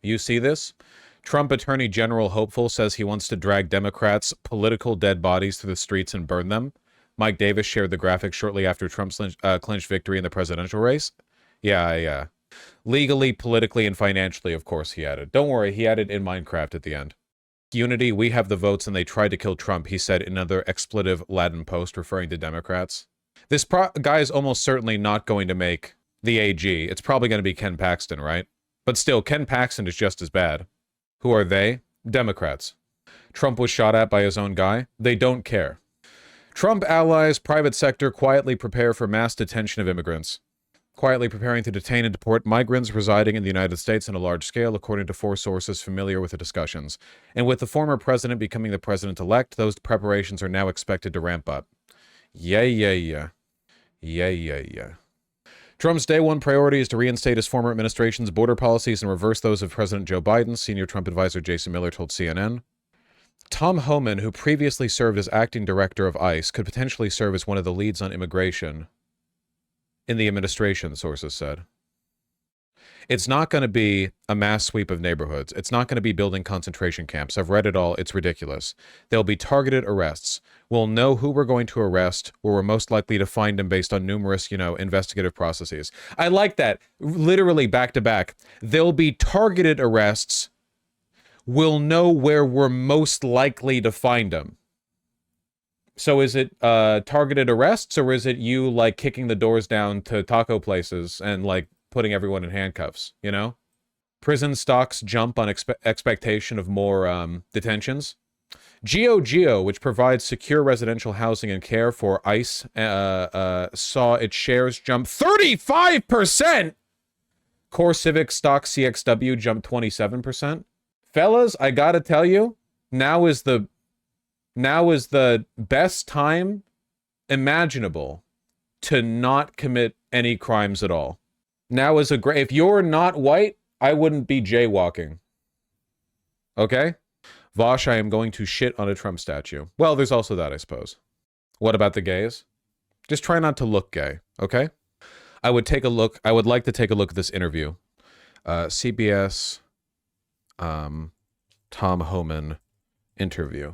You see this? Trump Attorney General hopeful says he wants to drag Democrats' political dead bodies through the streets and burn them. Mike Davis shared the graphic shortly after Trump's clinched victory in the presidential race. Yeah. Legally, politically, and financially, of course, he added. Don't worry, he added in Minecraft at the end. Unity, we have the votes and they tried to kill Trump, he said in another expletive Latin post referring to Democrats. This guy is almost certainly not going to make the AG. It's probably going to be Ken Paxton, right? But still, Ken Paxton is just as bad. Who are they? Democrats. Trump was shot at by his own guy. They don't care. Trump allies, private sector quietly prepare for mass detention of immigrants. Quietly preparing to detain and deport migrants residing in the United States on a large scale, according to 4 sources familiar with the discussions. And with the former president becoming the president-elect, those preparations are now expected to ramp up. Yeah. Trump's day one priority is to reinstate his former administration's border policies and reverse those of President Joe Biden, senior Trump advisor Jason Miller told CNN. Tom Homan, who previously served as acting director of ICE, could potentially serve as one of the leads on immigration in the administration, sources said. It's not going to be a mass sweep of neighborhoods. It's not going to be building concentration camps. I've read it all. It's ridiculous. There'll be targeted arrests. We'll know who we're going to arrest, where we're most likely to find them based on numerous, investigative processes. I like that. Literally back to back. There'll be targeted arrests. We'll know where we're most likely to find them. So is it targeted arrests, or is it you like kicking the doors down to taco places and like putting everyone in handcuffs, Prison stocks jump on expectation of more detentions. GeoGeo, which provides secure residential housing and care for ICE, saw its shares jump 35%. Core Civic stock CXW jumped 27%. Fellas, I gotta tell you, now is the best time imaginable to not commit any crimes at all. Now is if you're not white, I wouldn't be jaywalking. Okay? Vosh, I am going to shit on a Trump statue. Well, there's also that, I suppose. What about the gays? Just try not to look gay, okay? I would like to take a look at this interview. CBS, Tom Homan interview.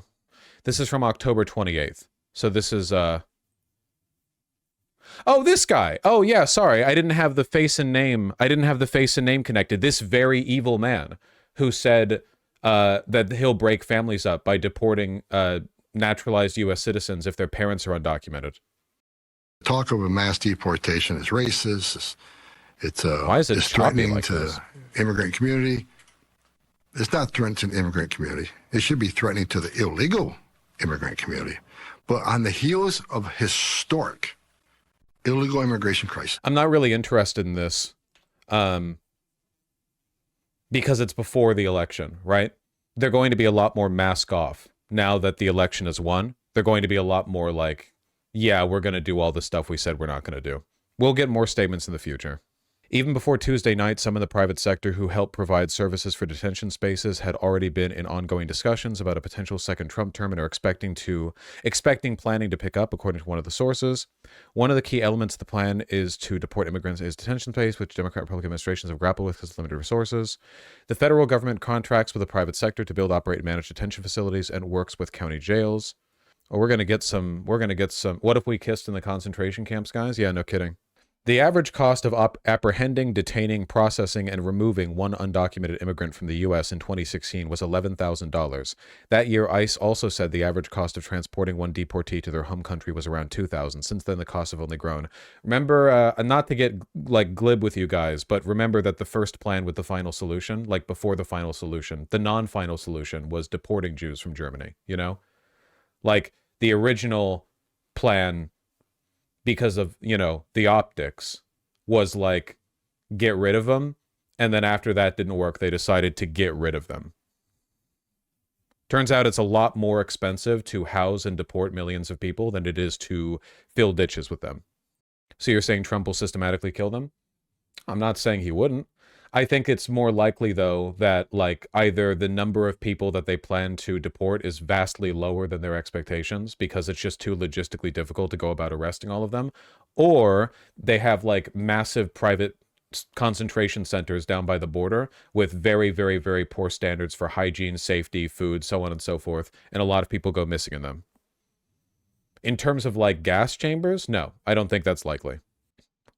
This is from October 28th. So this is, oh, this guy. Oh, yeah, sorry. I didn't have the face and name. Connected. This very evil man who said that he'll break families up by deporting naturalized U.S. citizens if their parents are undocumented. Talk of a mass deportation is racist. It's threatening like to the immigrant community. It's not threatening to the immigrant community. It should be threatening to the illegal immigrant community. But on the heels of historic illegal immigration crisis. I'm not really interested in this because it's before the election, right? They're going to be a lot more mask off now that the election is won. They're going to be a lot more like, yeah, we're going to do all the stuff we said we're not going to do. We'll get more statements in the future. Even before Tuesday night, some in the private sector who help provide services for detention spaces had already been in ongoing discussions about a potential second Trump term and are expecting planning to pick up, according to one of the sources. One of the key elements of the plan is to deport immigrants in his detention space, which Democrat Republican administrations have grappled with because of limited resources. The federal government contracts with the private sector to build, operate, and manage detention facilities and works with county jails. Oh, we're going to get some. What if we kissed in the concentration camps, guys? Yeah, no kidding. The average cost of apprehending, detaining, processing, and removing one undocumented immigrant from the U.S. in 2016 was $11,000. That year, ICE also said the average cost of transporting one deportee to their home country was around $2,000. Since then, the costs have only grown. Remember, not to get like glib with you guys, but remember that the first plan with the final solution, like before the final solution, the non-final solution was deporting Jews from Germany, Like the original plan, because of, the optics, was like, get rid of them. And then after that didn't work, they decided to get rid of them. Turns out it's a lot more expensive to house and deport millions of people than it is to fill ditches with them. So you're saying Trump will systematically kill them? I'm not saying he wouldn't. I think it's more likely, though, that like either the number of people that they plan to deport is vastly lower than their expectations because it's just too logistically difficult to go about arresting all of them, or they have like massive private concentration centers down by the border with very, very, very poor standards for hygiene, safety, food, so on and so forth. And a lot of people go missing in them. In terms of like gas chambers, no, I don't think that's likely.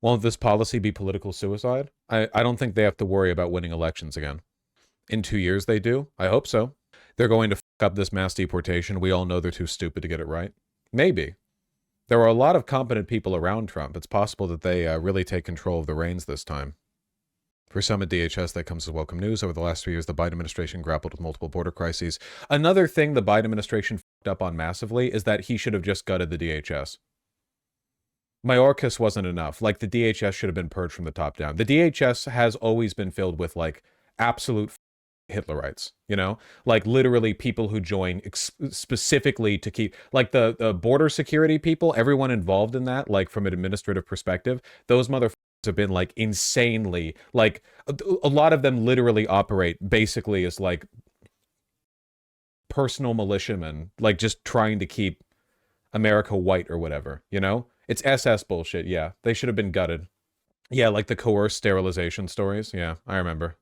Won't this policy be political suicide? I don't think they have to worry about winning elections again. In 2 years they do. I hope so. They're going to fuck up this mass deportation. We all know they're too stupid to get it right. Maybe. There are a lot of competent people around Trump. It's possible that they really take control of the reins this time. For some at DHS, that comes as welcome news. Over the last 3 years, the Biden administration grappled with multiple border crises. Another thing the Biden administration fucked up on massively is that he should have just gutted the DHS. Mayorkas wasn't enough. Like, the DHS should have been purged from the top down. The DHS has always been filled with, like, absolute Hitlerites, you know? Like, literally people who join specifically to keep... Like, the border security people, everyone involved in that, like, from an administrative perspective, those motherfuckers have been, like, insanely... Like, a lot of them literally operate basically as, like, personal militiamen, like, just trying to keep America white or whatever, you know? It's SS bullshit, yeah. They should have been gutted. Yeah, like the coerced sterilization stories. Yeah, I remember.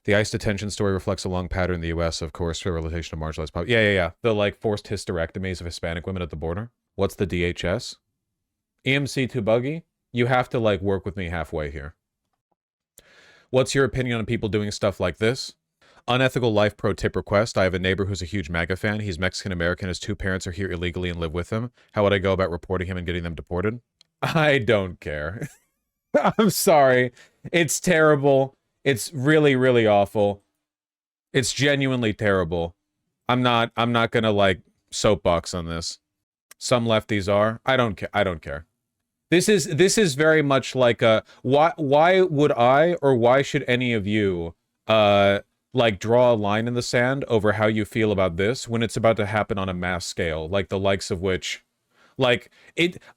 The ICE detention story reflects a long pattern in the U.S. of coerced sterilization of marginalized populations. Yeah. The, like, forced hysterectomies of Hispanic women at the border. What's the DHS? EMC too buggy? You have to, like, work with me halfway here. What's your opinion on people doing stuff like this? Unethical life pro tip request. I have a neighbor who's a huge MAGA fan. He's Mexican-American. His 2 parents are here illegally and live with him. How would I go about reporting him and getting them deported? I don't care. I'm sorry. It's terrible. It's really, really awful. It's genuinely terrible. I'm not gonna, like, soapbox on this. Some lefties are. I don't care. This is very much like a why would I or why should any of you like draw a line in the sand over how you feel about this when it's about to happen on a mass scale, like the likes of which, like,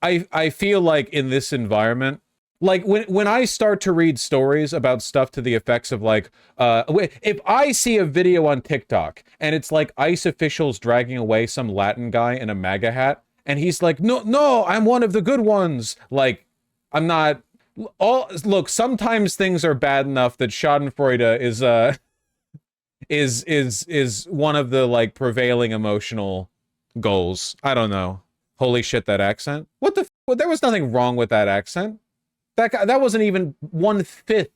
I feel like in this environment, like when I start to read stories about stuff to the effects of, like, if I see a video on TikTok and it's like ICE officials dragging away some Latin guy in a MAGA hat and he's like, no, I'm one of the good ones. Like, I'm not look, sometimes things are bad enough that Schadenfreude is one of the, like, prevailing emotional goals. I don't know. Holy shit, that accent. What the there was nothing wrong with that accent. That wasn't even 1/5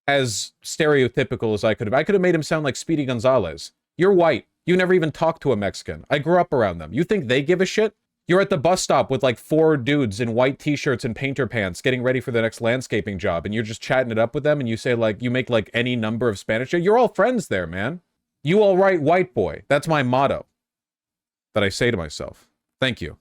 as stereotypical as I could have. I could have made him sound like Speedy Gonzalez. You're white. You never even talked to a Mexican. I grew up around them. You think they give a shit? You're at the bus stop with, like, 4 dudes in white t-shirts and painter pants getting ready for the next landscaping job, and you're just chatting it up with them, and you say, like, you make, like, any number of Spanish. You're all friends there, man. You all right, white boy. That's my motto that I say to myself. Thank you.